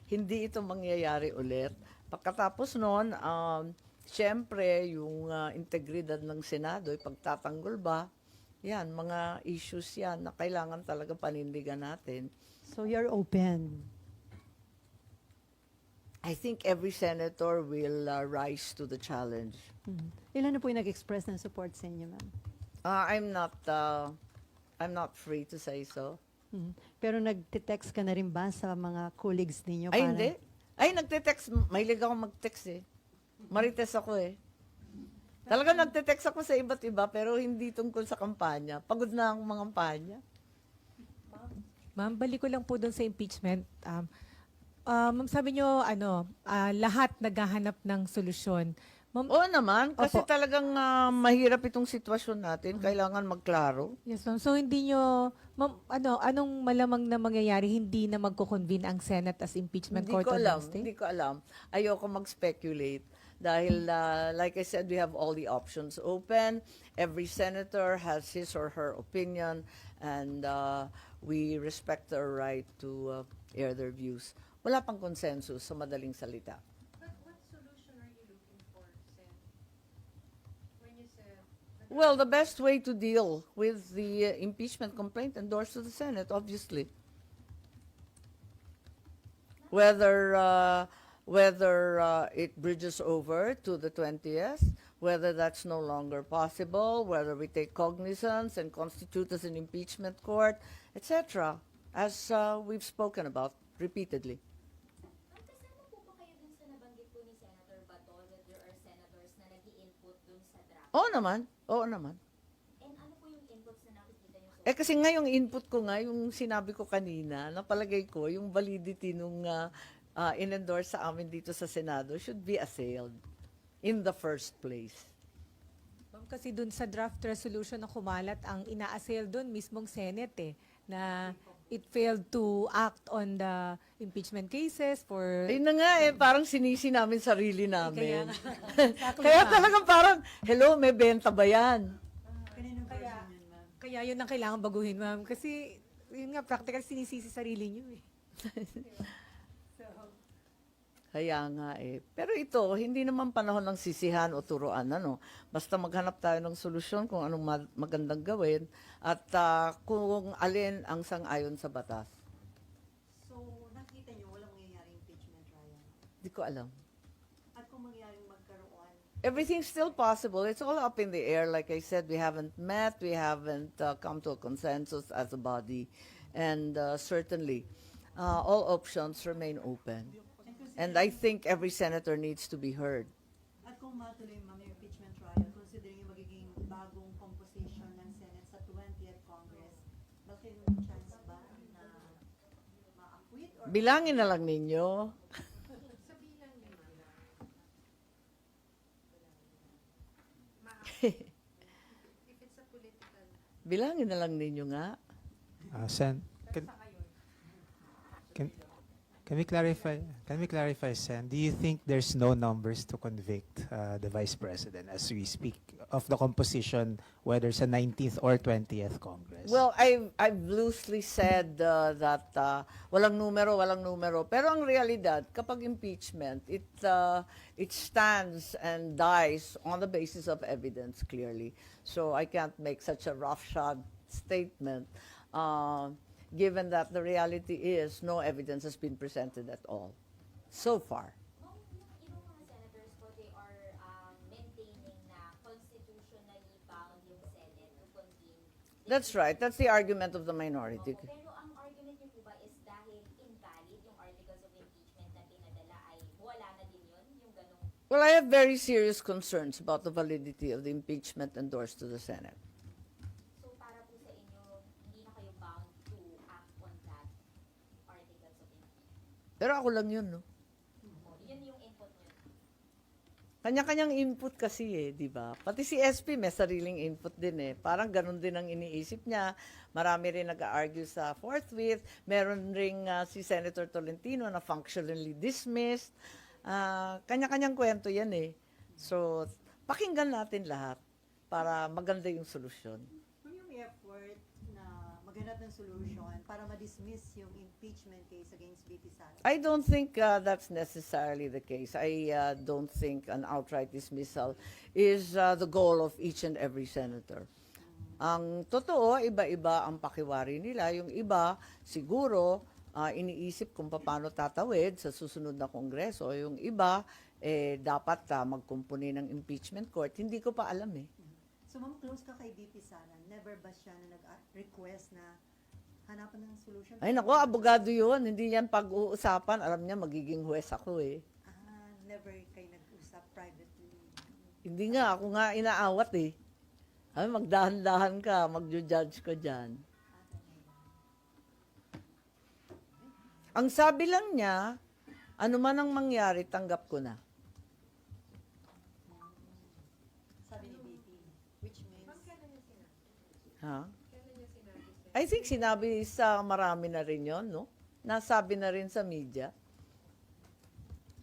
hindi ito mangyayari ulit. Pagkatapos noon, siyempre, yung integridad ng Senado, pagtatanggol ba, yan, mga issues yan na kailangan talaga panindigan natin. So you're open? I think every senator will rise to the challenge. Ilan na po yung nag-express ng support sa inyo, ma'am? I'm not free to say so. Pero nag-text ka na rin ba sa mga colleagues ninyo? Ay, hindi. Ay, nagte-text. Mahilig ako mag-text eh. Marites ako eh. Talaga nagte-text ako sa iba't iba, pero hindi tungkol sa kampanya. Pagod na akong mga kampanya. Ma'am, balik ko lang po doon sa impeachment. Ma'am, sabi nyo, lahat naghahanap ng solusyon. Ma'am, Oo naman, kasi Opo. talagang mahirap itong sitwasyon natin. Kailangan magklaro. yes, ma'am. So, hindi nyo, ma'am, anong malamang na mangyayari, hindi na magko-convene ang Senate as impeachment Hindi court ko on alam, Wednesday? hindi ko alam. Ayoko mag-speculate. Dahil, like I said, we have all the options open. Every senator has his or her opinion, and we respect their right to air their views. Wala pang consensus sa madaling salita. But what solution are you looking for, Sen? When you said, Well, the best way to deal with the impeachment complaint endorsed to the Senate, obviously. Whether it bridges over to the 20th, whether that's no longer possible, whether we take cognizance and constitute as an impeachment court, etc., as we've spoken about repeatedly. Ma'am, kasama po ba kayo dun sa nabanggit po ni Senator Bato that there are senators na nag-i-input dun sa draft? Oo naman, oo naman. And ano po yung inputs na nakikita nyo? Eh kasi nga yung input ko nga, yung sinabi ko kanina, napalagay ko, yung validity nung in-endorse sa amin dito sa Senado should be assailed in the first place. Ma'am, kasi dun sa draft resolution na kumalat, ang ina-assail dun mismong Senate na it failed to act on the impeachment cases for... Ayun na nga parang sinisi namin sarili namin. Exactly, Kaya ma'am. talagang parang, hello, may benta ba yan? Kaya yun ang kailangan baguhin, ma'am. Kasi, yun nga, practical sinisisi sarili nyo eh. Kaya nga Pero ito, hindi naman panahon ng sisihan o turuan, ano. Basta maghanap tayo ng solusyon kung anong magandang gawin at kung alin ang sang-ayon sa batas. So, nakita nyo, walang mangyayaring impeachment trial? Hindi ko alam. At kung mangyayaring magkaroon, Everything's still possible. It's all up in the air. Like I said, we haven't met. We haven't come to a consensus as a body. And certainly, all options remain open. And I think every senator needs to be heard. at kung matuloy ma'am yung impeachment trial, considering yung magiging bagong composition ng Senate sa 20th Congress, bakit may chance ba na ma-acquit or Bilangin na lang ninyo. sabihin niyo, if it's a political, Bilangin na lang ninyo nga. Sen, can, Can we clarify? Can we clarify, Sen? Do you think there's no numbers to convict the Vice President as we speak of the composition, whether sa 19th or 20th Congress? Well, I've loosely said that walang numero. Pero ang realidad, kapag impeachment, it stands and dies on the basis of evidence, clearly. So I can't make such a roughshod statement, given that the reality is no evidence has been presented at all so far. Ma'am, yung ibang mga senators po, they are maintaining na constitutionally bound yung Senate to convene. That's right. That's the argument of the minority. Opo, pero ang argument niyo po ba is dahil invalid yung articles of impeachment na pinadala ay wala na din yun? Yung ganong, Well, I have very serious concerns about the validity of the impeachment endorsed to the Senate. so para po sa inyo, hindi na kayo bound to act on that articles of impeachment? Pero ako lang yun, no? Yun yung input niyo. Kanya-kanyang input kasi di ba? Pati si SP may sariling input din Parang ganun din ang iniisip niya. Marami rin nag-argue sa forthwith. Meron ring si Senator Tolentino na functionally dismissed. Kanya-kanyang kwento yan So, pakinggan natin lahat para maganda yung solusyon. Kung yung effort na maghanap ng solution para ma-dismiss yung impeachment case against VP Sara. I don't think that's necessarily the case. I don't think an outright dismissal is the goal of each and every senator. Ang totoo, iba-iba ang pakiwari nila. Yung iba, siguro, iniisip kung paano tatawid sa susunod na kongreso. Yung iba, dapat magkumpuni ng impeachment court. Hindi ko pa alam So ma'am, close ka kay VP Sara. Never ba siya na nag-request na hanapan ng solution? Ay nako, abogado yun. Hindi yan pag-uusapan. Alam niya, magiging huwes ako Never kayo nag-usap privately. Hindi nga, ako nga inaawat Ay, magdahan-dahan ka, magjo-judge ka dyan. Ang sabi lang niya, ano man ang mangyari, tanggap ko na. Sabi ni VP, which means... Ha? I think sinabi sa marami na rin yon, no? Nasabi na rin sa media.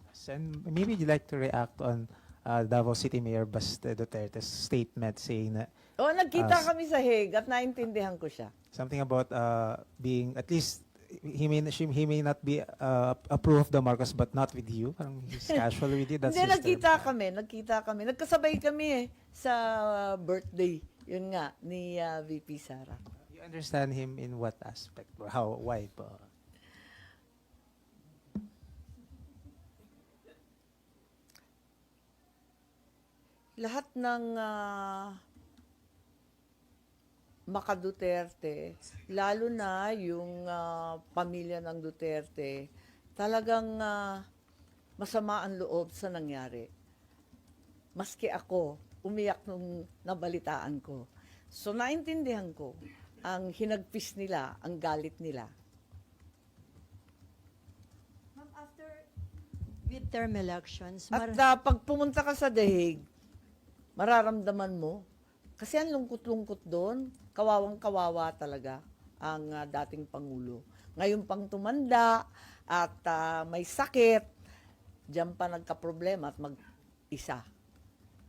Sen, maybe you'd like to react on Davao City Mayor Baste Duterte's statement saying that Nagkita kami sa Hague at naintindihan ko siya. something about being at least he may not be approve of the Marcos but not with you. Parang he's casual with you. That's Hindi, his term. nagkita kami. Nagkasabay kami sa birthday. Yun nga, ni VP Sara. You understand him in what aspect or how, why po? Lahat ng Maka-Duterte, lalo na yung pamilya ng Duterte, talagang masama ang loob sa nangyari. Maski ako, umiyak nung nabalitaan ko. So naintindihan ko ang hinagpis nila, ang galit nila. Ma'am, after midterm elections, At pag pumunta ka sa The Hague, mararamdaman mo, kasi ang lungkot-lungkot doon, kawawang-kawawa talaga ang dating Pangulo. Ngayon pang tumanda at may sakit, diyan pa nagka-problema at mag-isa.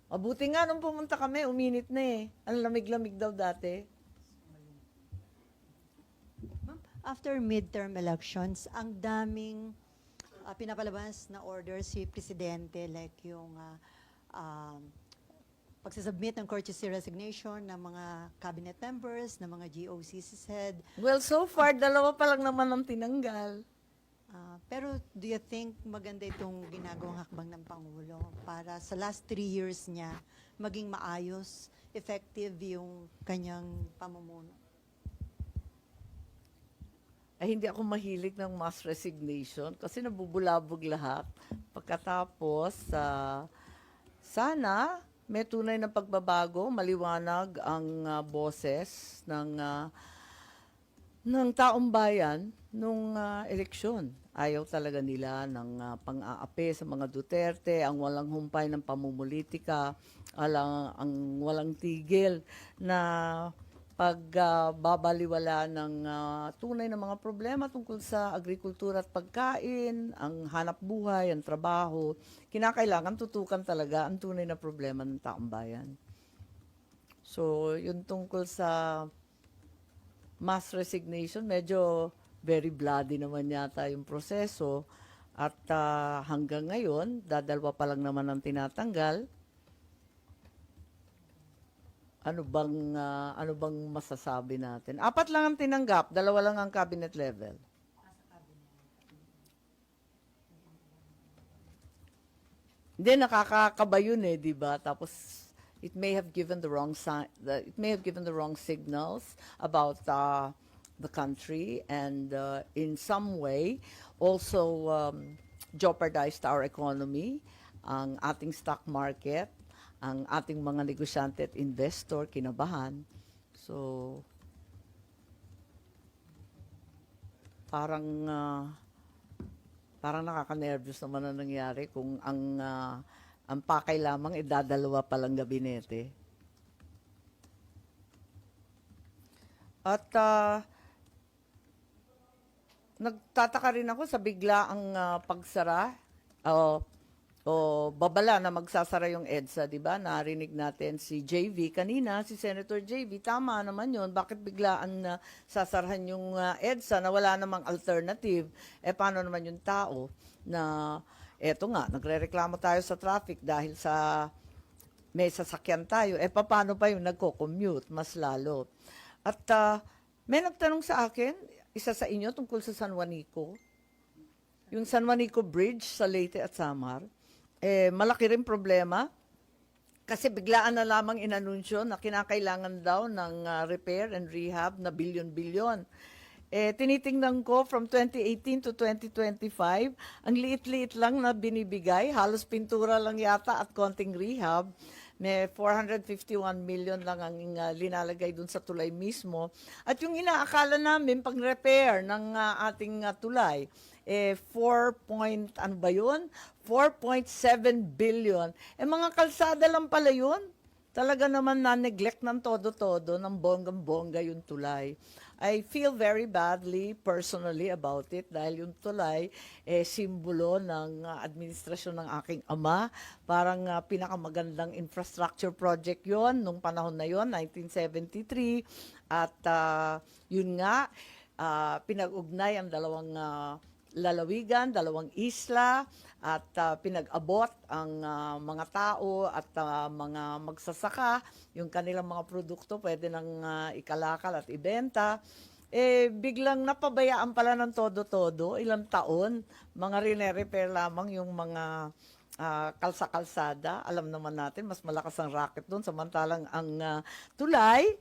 Mabuti nga nung pumunta kami, uminit na Ang lamig-lamig daw dati. Ma'am, after midterm elections, ang daming pinapalabas na orders si Presidente, like yung pagsasubmit ng courtesy resignation ng mga cabinet members, ng mga GOCC head. Well, so far, 2 pa lang naman ang tinanggal. Pero do you think maganda itong ginagawang hakbang ng Pangulo para sa last 3 years niya maging maayos, effective yung kanyang pamumuno? Ay, hindi ako mahilig ng mass resignation kasi nabubulabog lahat. Pagkatapos, sana may tunay na pagbabago, maliwanag ang boses ng taong bayan nung eleksyon. Ayaw talaga nila ng pang-aapi sa mga Duterte, ang walang humpay ng pamumulitika, ang walang tigil na pagbabaliwala ng tunay na mga problema tungkol sa agrikultura at pagkain, ang hanap buhay, ang trabaho. Kinakailangan tutukan talaga ang tunay na problema ng taong bayan. So, yun tungkol sa mass resignation, medyo very bloody naman yata yung proseso. At hanggang ngayon, dadalwa pa lang naman ang tinatanggal. Ano bang masasabi natin? 4 lang ang tinanggap, 2 lang ang cabinet level. Hindi, nakakakaba yun eh, di ba? Tapos, it may have given the wrong signals about the country, and in some way also jeopardized our economy, ang ating stock market, ang ating mga negosyante at investor kinabahan. So, parang nakaka-nervous naman ang nangyari kung ang pakay lamang idadalawa palang gabinete. At nagtataka rin ako sa biglaang pagsara o babala na magsasara yung EDSA, di ba? Narinig natin si JV kanina, si Senator JV, tama naman yun. Bakit biglaan na sasarahan yung EDSA na wala namang alternative? Paano naman yung tao na, eto nga, nagre-reklamo tayo sa traffic dahil sa may sasakyan tayo. Paano pa yung nagko-commute? Mas lalo. At may nagtanong sa akin, isa sa inyo tungkol sa San Juanico. Yung San Juanico Bridge sa Leyte at Samar. Malaki rin problema kasi biglaan na lamang inanunsyo na kinakailangan daw ng repair and rehab na bilyon-bilyon. Tinitingnan ko from 2018 to 2025, ang liit-liit lang na binibigay, halos pintura lang yata at konting rehab. May 451 million lang ang linalagay dun sa tulay mismo. At yung inaakala namin pag-repair ng ating tulay, 4.7 billion. Mga kalsada lang pala yun. Talaga naman na-neglect ng todo-todo, ng bonggang-bongga yung tulay. I feel very badly personally about it dahil yung tulay simbolo ng administrasyon ng aking ama. Parang pinakamagandang infrastructure project yon nung panahon na yon, 1973. At yun nga, pinag-ugnay ang dalawang lalawigan, dalawang isla, at pinag-abot ang mga tao at mga magsasaka, yung kanilang mga produkto pwede nang ikalakal at ibenta. Biglang napabayaan pala ng todo-todo, ilang taon, mga rine-repair lamang yung mga kalsa-kalsada. Alam naman natin, mas malakas ang racket doon, samantalang ang tulay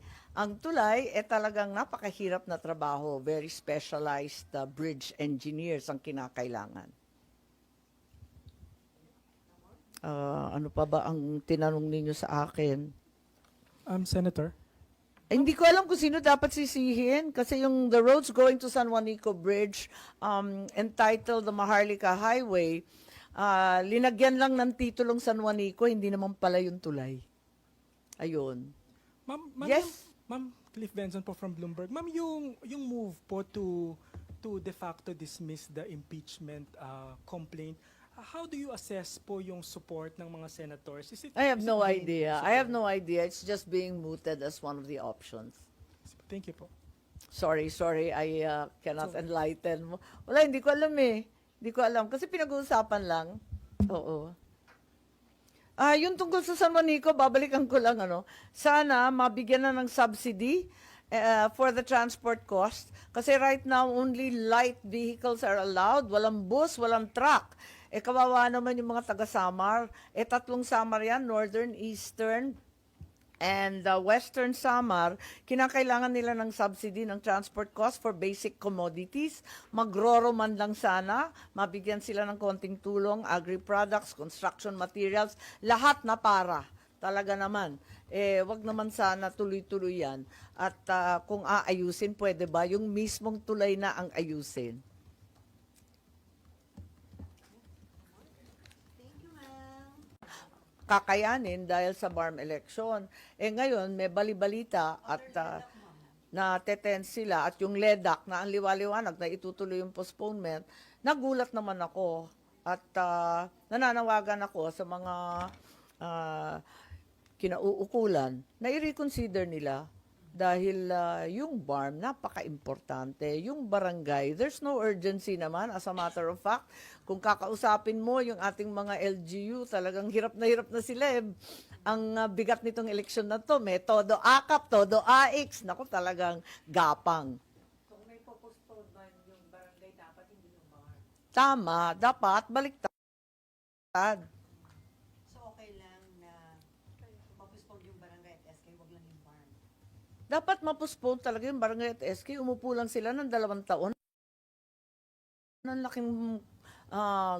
talagang napakahirap na trabaho. Very specialized bridge engineers ang kinakailangan. Ano pa ba ang tinanong ninyo sa akin? Senator? Hindi ko alam kung sino dapat sisihin kasi yung the roads going to San Juanico Bridge entitled the Maharlika Highway, linagyan lang ng titulong San Juanico, hindi naman pala yung tulay. Ayun. Ma'am, Yes? Ma'am Cliff Benson po from Bloomberg. Ma'am, yung move po to de facto dismiss the impeachment complaint, how do you assess po yung support ng mga senators? I have no gained idea. support? I have no idea. It's just being mooted as one of the options. Thank you po. Sorry, I cannot enlighten mo. Wala, hindi ko alam eh. Hindi ko alam. Kasi pinag-uusapan lang. Oo. Yung tungkol sa San Juanico, babalikan ko lang, sana mabigyan na ng subsidy for the transport cost. Kasi right now, only light vehicles are allowed. Walang bus, walang truck. Kawawa naman yung mga taga-Samar. 3 Samar yan, Northern, Eastern, and Western Samar. Kinakailangan nila ng subsidy ng transport cost for basic commodities. Magroro man lang sana, mabigyan sila ng konting tulong, agri-products, construction materials, lahat na para. Talaga naman. Wag naman sana tuloy-tuloy yan. At kung aayusin, pwede ba yung mismong tulay na ang ayusin? Kakayanin dahil sa BARM election. Ngayon, may bali-balita at na tetense sila at yung LEDAC na ang liwaliwanag na itutuloy yung postponement, nagulat naman ako at nananawagan ako sa mga kinauukulan na i-reconsider nila dahil yung BARM, napaka-importante. Yung barangay, there's no urgency naman. As a matter of fact, kung kakausapin mo yung ating mga LGU, talagang hirap na sila eh. Ang bigat nitong eleksyon na to, may todo akap, todo AX. Naku, talagang gapang. Kung may postpone man yung barangay, dapat hindi yung BARM. Tama, dapat baliktad. So okay lang na mapuspone yung barangay at SK, wag lang yung barn. Dapat mapospone talaga yung barangay at SK. Umupo lang sila ng 2 taon. Ang laking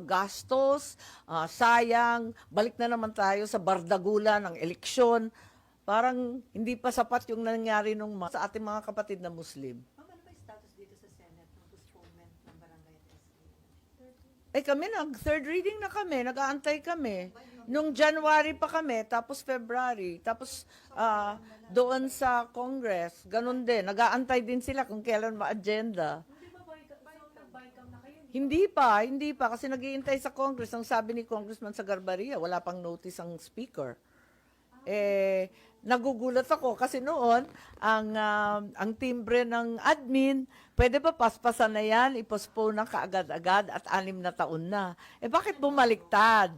gastos, sayang, balik na naman tayo sa bardagulan ng eleksyon. Parang hindi pa sapat yung nangyari sa ating mga kapatid na Muslim. Ma'am, ano ba yung status dito sa Senate ng postponement ng barangay at SK? Kami third reading na kami, nag-aantay kami. Nung January pa kami, tapos February, tapos doon sa Congress, ganun din. Nag-aantay din sila kung kailan ma-agenda. Hindi pa, kasi nag-iintay sa Congress. Ang sabi ni Congressman Sagarbaria, wala pang notice ang speaker. Nagugulat ako kasi noon, ang timbre ng admin, pwede ba paspasan na yan, ipostpone na kaagad-agad at 6 na taon na. Bakit bumaliktad?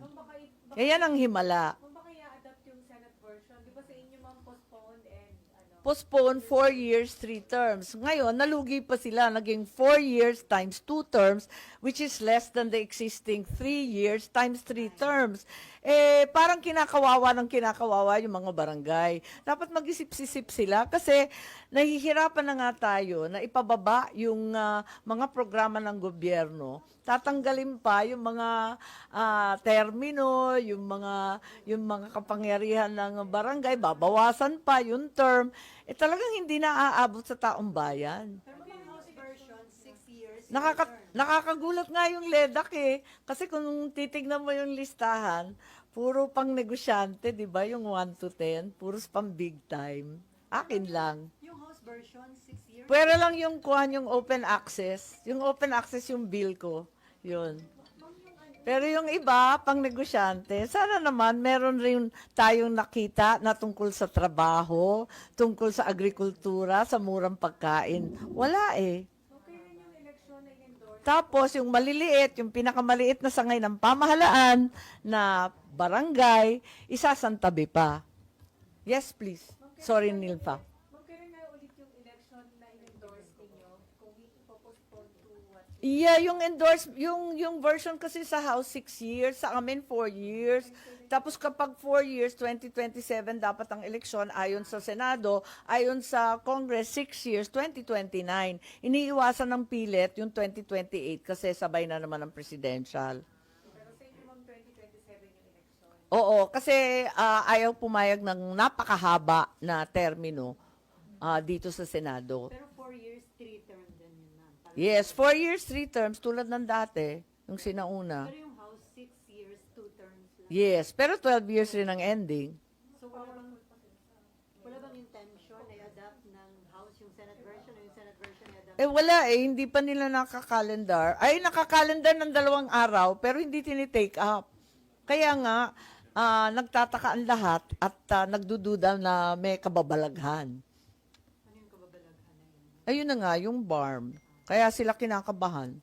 Yan ang himala. Kung baka i-adapt yung Senate version, di ba sa inyo ma'am postponed and Postpone 4 years, 3 terms. Ngayon, nalugi pa sila, naging 4 years times 2 terms, which is less than the existing 3 years times 3 terms. Parang kinakawawa yung mga barangay. Dapat mag-isip-sisip sila kasi nahihirapan na nga tayo na ipababa yung mga programa ng gobyerno. Tatanggalin pa yung mga termino, yung mga kapangyarihan ng barangay, babawasan pa yung term. Talagang hindi na aabot sa taong bayan. Pero yung House version, 6 years. Nakakagulat nga yung LEDAC Kasi kung titignan mo yung listahan, puro pang negosyante, di ba? Yung 1 to 10, puro pang big time. Akin lang. Yung House version, 6 years. Pwera lang yung yung open access. Yung open access yung bill ko. Yun. Pero yung iba, pang negosyante, sana naman meron rin tayong nakita na tungkol sa trabaho, tungkol sa agrikultura, sa murang pagkain. Wala Tapos yung maliliit, yung pinakamaliit na sangay ng pamahalaan na barangay, isasantabi pa. Yes, please. Sorry, Nilpa. magkailan nga ulit yung election na in-endorse ninyo kung i-postpone to what? Yeah, yung version kasi sa House 6 years, sa amin 4 years. Tapos kapag 4 years, 2027 dapat ang eleksyon ayon sa Senado, ayon sa Congress 6 years, 2029. Iniiwasan ng pilit yung 2028 kasi sabay na naman ang presidential. Pero sa inyo ma'am 2027 yung election. Oo, kasi ayaw pumayag ng napakahaba na termino dito sa Senado. Pero 4 years, 3 term din yun, ma'am. Yes, 4 years, 3 terms, tulad ng dati, yung sinauna. Pero yung House, 6 years, 2 terms lang. Yes, pero 12 years rin ang ending. So wala bang intention na i-adapt ng House yung Senate version o yung Senate version i-adapt? Wala hindi pa nila nakakalendar. Ay, nakakalendar ng 2 araw, pero hindi tinitake up. Kaya nga, nagtataka ang lahat at nagdududa na may kababalaghan. Ano yung kababalaghan na yun? Ayun na nga, yung BARM. Kaya sila kinakabahan.